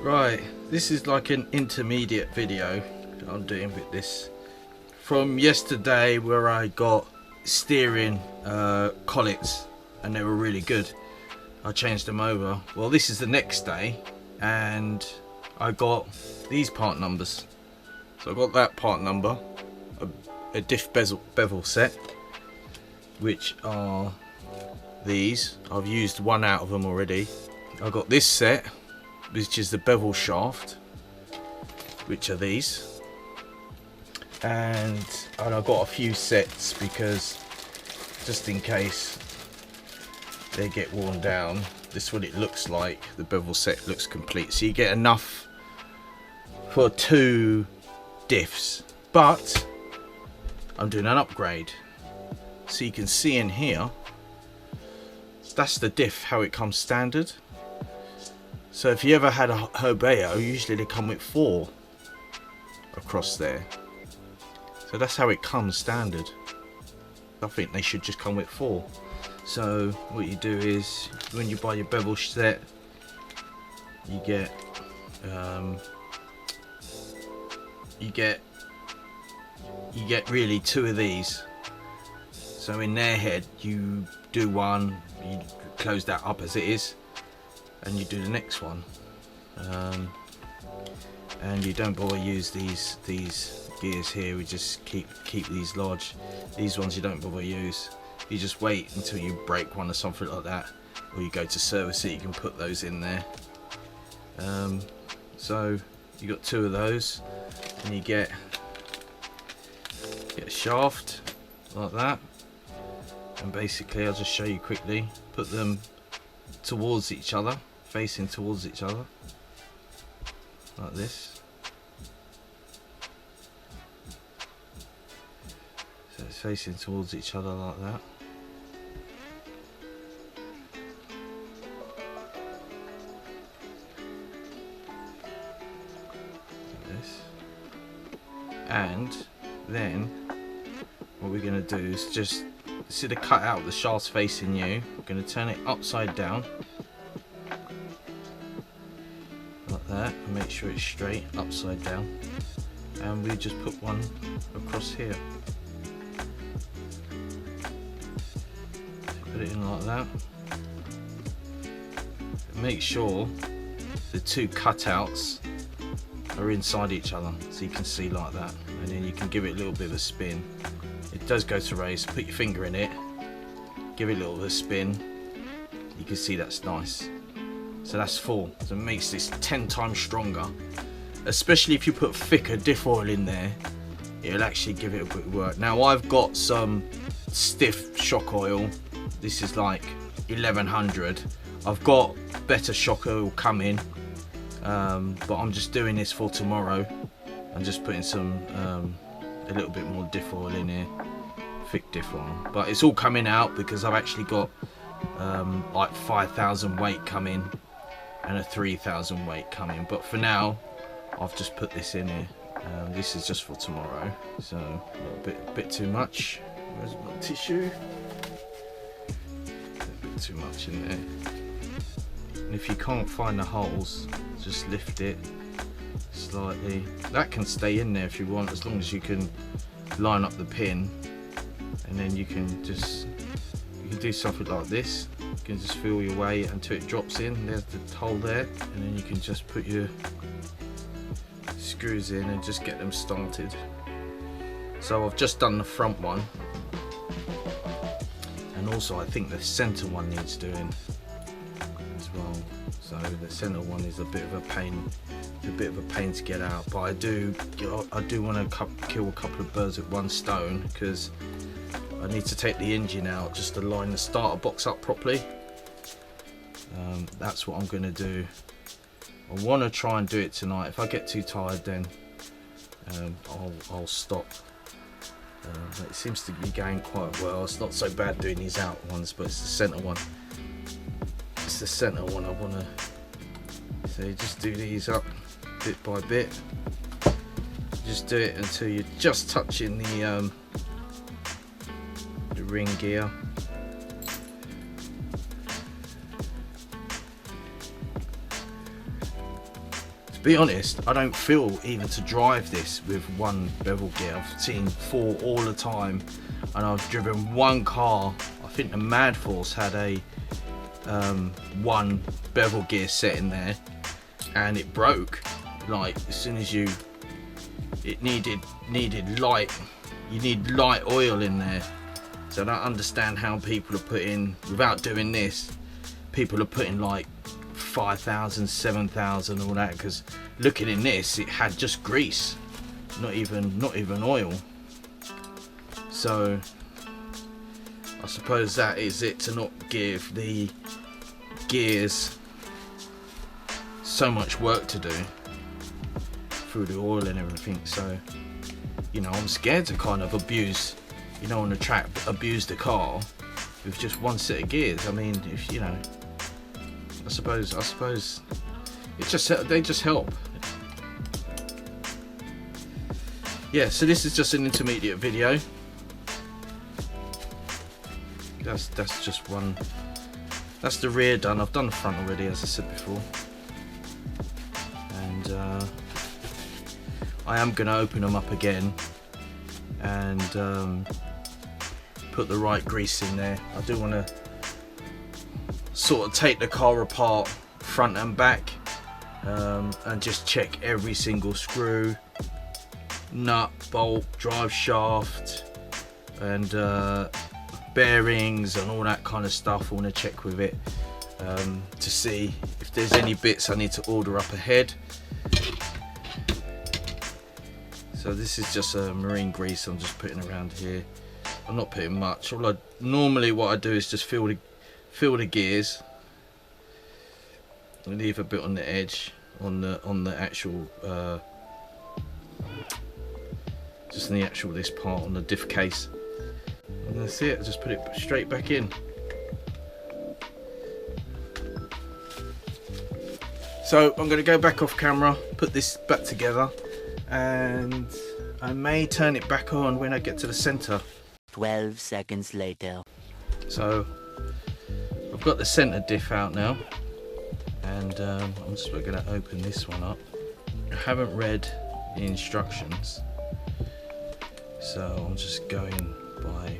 Right, this is like an intermediate video I'm doing with this. From yesterday where I got steering collets and they were really good. I changed them over. Well, this is the next day and I got these part numbers. So I got that part number, a diff bevel set, which are these. I've used one out of them already. I got this set, which is the bevel shaft, which are these, and I've got a few sets because just in case they get worn down. This is what it looks like. The bevel set looks complete, so you get enough for 2 diffs, but I'm doing an upgrade. So you can see in here, that's the diff, how it comes standard. So if you ever had a Hobeo, usually they come with 4 across there. So that's how it comes standard. I think they should just come with 4. So what you do is, when you buy your bevel set, you get really 2 of these. So in their head, you do one, you close that up as it is, and you do the next one, and you don't bother use these gears here. We just keep these large. These ones you don't bother use. You just wait until you break one or something like that, or you go to service it. You can put those in there. So you got 2 of those, and you get a shaft like that. And basically, I'll just show you quickly. Put them towards each other, facing towards each other, like this. So it's facing towards each other like that. Like this. And then what we're going to do is just see the cut out, the shaft's facing you. We're going to turn it upside down like that, and make sure it's straight upside down, and we just put one across here. Put it in like that. Make sure the 2 cutouts are inside each other, so you can see like that, and then you can give it a little bit of a spin. It does go to race. Put your finger in it, give it a little bit of a spin. You can see that's nice. So that's 4. So it makes this 10 times stronger. Especially if you put thicker diff oil in there, it'll actually give it a bit of work. Now I've got some stiff shock oil. This is like 1100. I've got better shock oil coming, but I'm just doing this for tomorrow. I'm just putting some a little bit more diff oil in here, thick diff oil, but it's all coming out because I've actually got like 5,000 weight coming and a 3,000 weight coming, but for now I've just put this in here. This is just for tomorrow, so a bit too much. Where's my tissue? A bit too much in there. And if you can't find the holes, just lift it slightly. That can stay in there if you want, as long as you can line up the pin, and then you can do something like this. You can just feel your way until it drops in. There's the hole there, and then you can just put your screws in and just get them started. So I've just done the front one, and also I think the center one needs doing as well. So the center one is a bit of a pain. It's a bit of a pain to get out, but I do want to kill a couple of birds with one stone, because I need to take the engine out just to line the starter box up properly. That's what I'm going to do. I want to try and do it tonight. If I get too tired, then I'll stop. It seems to be going quite well. It's not so bad doing these out ones, but it's the center one. It's the center one I want to. So you just do these up bit by bit. Just do it until you're just touching the ring gear. To be honest, I don't feel even to drive this with one bevel gear. I've seen 4 all the time, and I've driven one car. I think the Mad Force had a 1 bevel gear set in there, and it broke. Like as soon as it needed light. You need light oil in there. So I don't understand how people are putting, without doing this, people are putting like 5,000, 7,000, all that, because looking in this, it had just grease, not even oil. So I suppose that is it, to not give the gears so much work to do through the oil and everything. So, you know, I'm scared to kind of abuse, you know, on the track, abuse the car with just one set of gears. I mean, if you know, I suppose it just, they just help. Yeah, so this is just an intermediate video. That's just one. That's the rear done. I've done the front already, as I said before. And I am going to open them up again and put the right grease in there. I do want to sort of take the car apart front and back and just check every single screw, nut, bolt, drive shaft, and bearings and all that kind of stuff. I want to check with it to see if there's any bits I need to order up ahead. So this is just a marine grease I'm just putting around here. I'm not putting much. Normally what I do is just fill the gears and leave a bit on the edge, on the actual just in the actual this part on the diff case, and that's it. Just put it straight back in. So I'm going to go back off camera, put this back together, and I may turn it back on when I get to the center. 12 seconds later. So I've got the center diff out now, and I'm just going to open this one up. I haven't read the instructions, so I'm just going by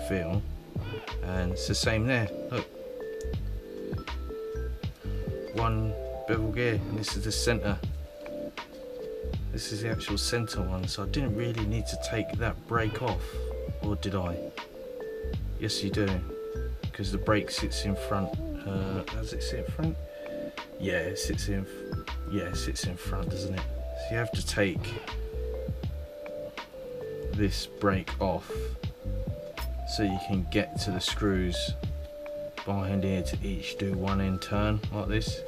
feel, and it's the same there. Look, 1 bevel gear, and this is the center. This is the actual center one, so I didn't really need to take that brake off, or did I? Yes, you do, because the brake sits in front. Does it sit in front? Yeah, it sits in. Yeah, it sits in front, doesn't it? So you have to take this brake off so you can get to the screws behind here to each do 1 end turn like this.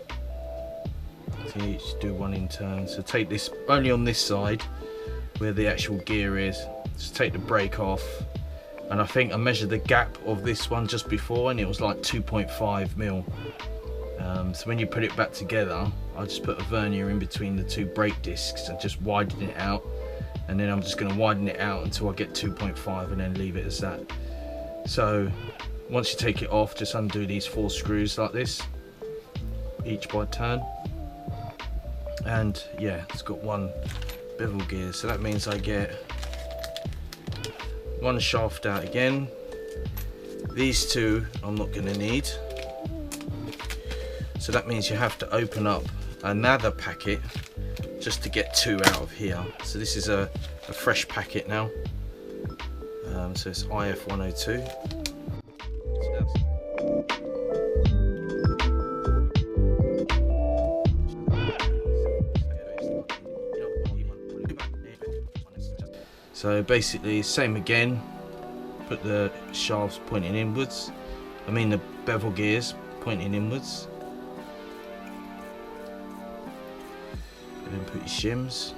To each do 1 end turn. So take this only on this side where the actual gear is. Just take the brake off, and I think I measured the gap of this one just before, and it was like 2.5 mil. So when you put it back together, I just put a vernier in between the 2 brake discs and just widen it out, and then I'm just going to widen it out until I get 2.5 and then leave it as that. So once you take it off, just undo these 4 screws like this, each by turn, and yeah, it's got 1 bevel gear, so that means I get 1 shaft out again. These 2 I'm not going to need, so that means you have to open up another packet just to get 2 out of here. So this is a fresh packet now, so it's IF 102. So basically same again, put the shafts pointing inwards, I mean the bevel gears pointing inwards, and then put your shims.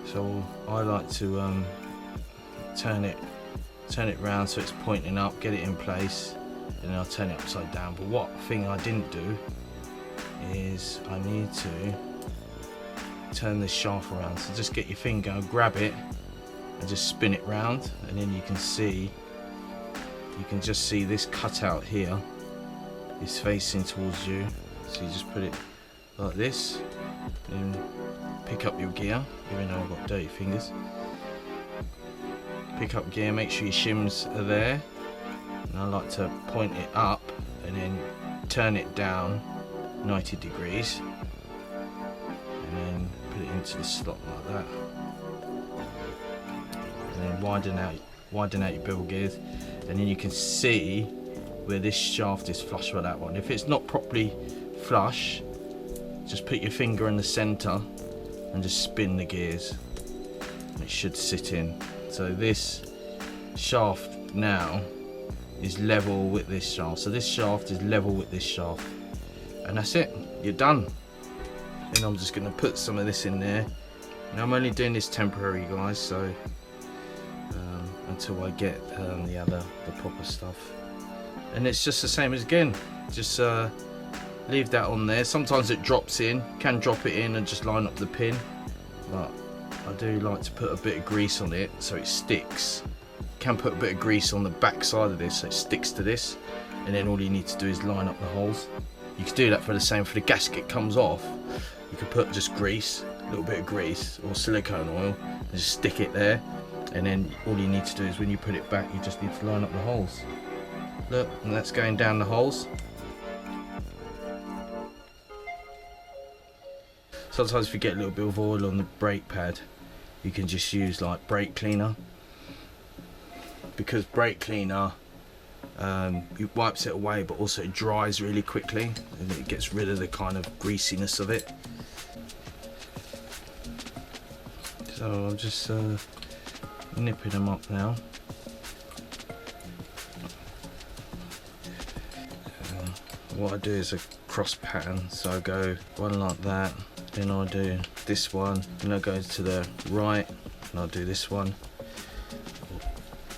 So I like to turn it round so it's pointing up, get it in place, and then I'll turn it upside down. But what thing I didn't do is I need to turn this shaft around. So just get your finger, grab it, and just spin it round, and then you can just see this cutout here is facing towards you. So you just put it like this, and pick up your gear, even though I've got dirty fingers. Pick up gear, make sure your shims are there. And I like to point it up and then turn it down 90 degrees. And then put it into the slot like that. And then widen out your bevel gears. And then you can see where this shaft is flush with that one. If it's not properly flush, just put your finger in the center and just spin the gears. It should sit in. So this shaft now is level with this shaft. So this shaft is level with this shaft. And that's it, you're done. Then I'm just gonna put some of this in there. Now I'm only doing this temporary, guys, so until I get the proper stuff. And it's just the same as again, just leave that on there. Sometimes it drops in, can drop it in and just line up the pin, but I do like to put a bit of grease on it so it sticks. Can put a bit of grease on the back side of this so it sticks to this, and then all you need to do is line up the holes. You can do that for the same for the gasket comes off. You can put just grease, a little bit of grease or silicone oil, and just stick it there, and then all you need to do is when you put it back, you just need to line up the holes. Look, and that's going down the holes. Sometimes if you get a little bit of oil on the brake pad, you can just use like brake cleaner, because brake cleaner it wipes it away, but also it dries really quickly and it gets rid of the kind of greasiness of it. So I'm just nipping them up now. What I do is a cross pattern, so I go one like that, then I do this one, then I go to the right and I'll do this one.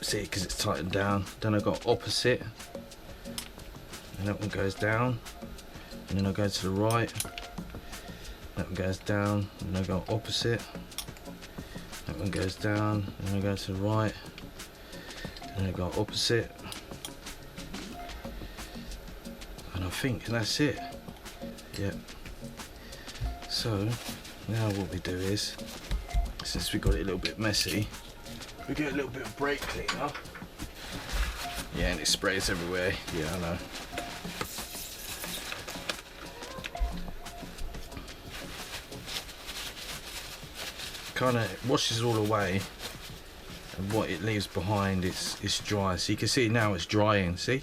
See, because it's tightened down. Then I got opposite, and that one goes down, and then I go to the right, that one goes down, and I go opposite, that one goes down, and I go to the right, and I go opposite, and I think that's it. Yep. So now what we do is, since we got it a little bit messy, we get a little bit of brake cleaner. Yeah, and it sprays everywhere. Yeah, I know. Kind of washes all away, and what it leaves behind it's dry. So you can see now it's drying. See?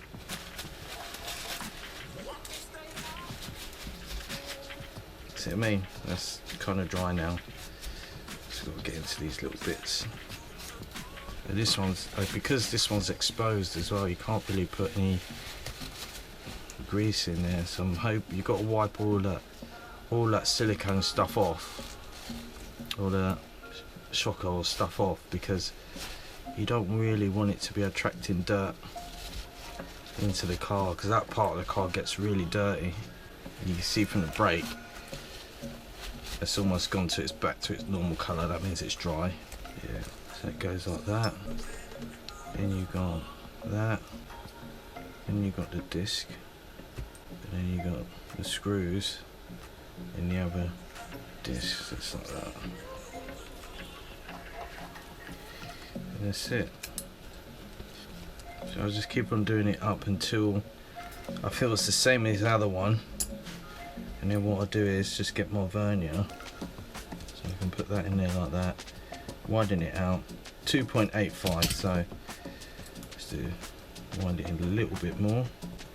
See what I mean? That's kind of dry now. Just got to get into these little bits. And this one's because this one's exposed as well. You can't really put any grease in there. So I'm hoping you've got to wipe all that silicone stuff off, all the shock oil stuff off, because you don't really want it to be attracting dirt into the car, because that part of the car gets really dirty. You can see from the brake, it's almost gone to back to its normal colour. That means it's dry. Yeah. So it goes like that, then you got that, then you got the disc, and then you got the screws in the other disc. So it's like that, and that's it. So I'll just keep on doing it up until I feel it's the same as the other one, and then what I do is just get my vernier, so I can put that in there like that. Widen it out 2.85, so let's do wind it in a little bit more,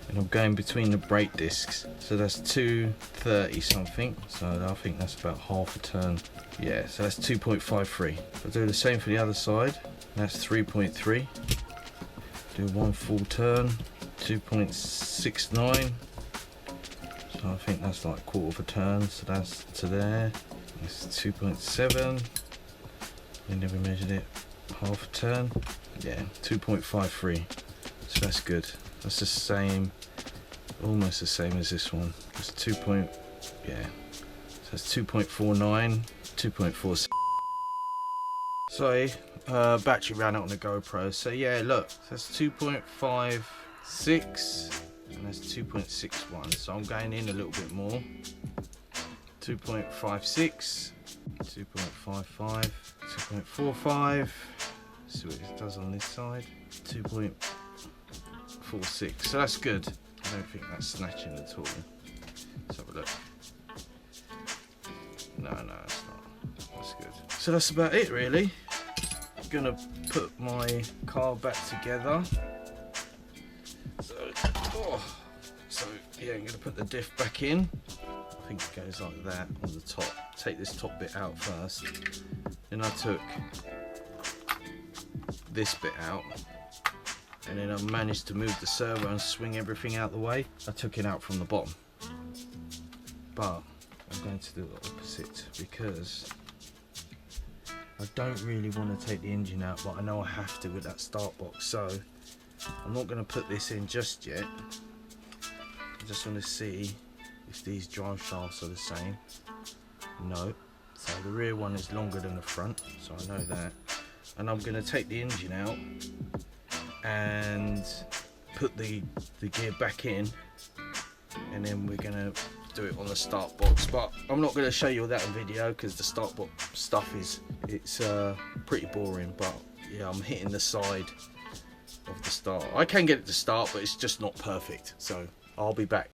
and I'm going between the brake discs, so that's 230 something, so I think that's about half a turn. Yeah, so that's 2.53. I'll do the same for the other side, that's 3.3. Do one full turn, 2.69, so I think that's like quarter of a turn, so that's to there. It's 2.7. We never measured it. Half a turn. Yeah, 2.53. So that's good. That's the same, almost the same as this one. It's 2. Yeah. So that's 2.49, 2.46. Sorry, battery ran out on the GoPro. So yeah, look, that's 2.56. and that's 2.61, so I'm going in a little bit more. 2.56, 2.55, 2.45. See what it does on this side. 2.46, so that's good. I don't think that's snatching at all. Let's have a look. No, it's not. That's good. So that's about it really. I'm gonna put my car back together. So yeah, I'm gonna put the diff back in. I think it goes like that on the top. Take this top bit out first. Then I took this bit out, and then I managed to move the servo and swing everything out the way. I took it out from the bottom, but I'm going to do the opposite because I don't really want to take the engine out, but I know I have to with that start box, so I'm not going to put this in just yet. I just want to see if these drive shafts are the same. No, so the rear one is longer than the front, so I know that. And I'm going to take the engine out and put the gear back in, and then we're going to do it on the start box. But I'm not going to show you that in video because the start box stuff it's pretty boring. But yeah, I'm hitting the side of the start. I can get it to start, but it's just not perfect, so I'll be back.